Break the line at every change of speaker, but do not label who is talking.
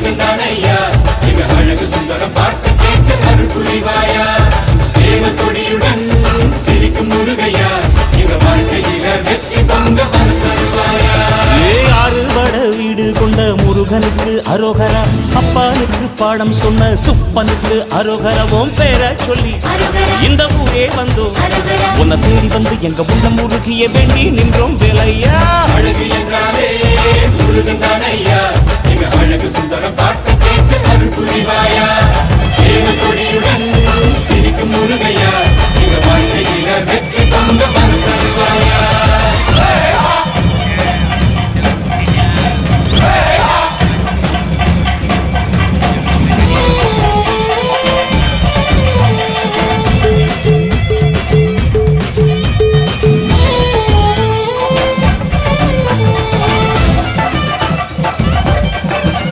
முருகன் தானையா எங்க அழகு சுந்தரம் பார்க்க கேட்க அருள் புரிவாயா சேவல் கொடியுடன் சிரிக்கும் முருகையா எங்க வாழ்க்கையில வெற்றி பொங்க தருவாயா
ஆறுபட வீடு கொண்ட முருகனுக்கு அரோகரா அப்பானுக்கு பாடம் சொன்ன சுப்பனுக்கு அரோகரவும் பேர சொல்லி இந்த ஊரே வந்தோம் உன்னை தேடி வந்து எங்க உள்ள முருகிய வேண்டி நின்றோம் வேலையா
அழகு என்றாலே முருகன் தானையா எங்க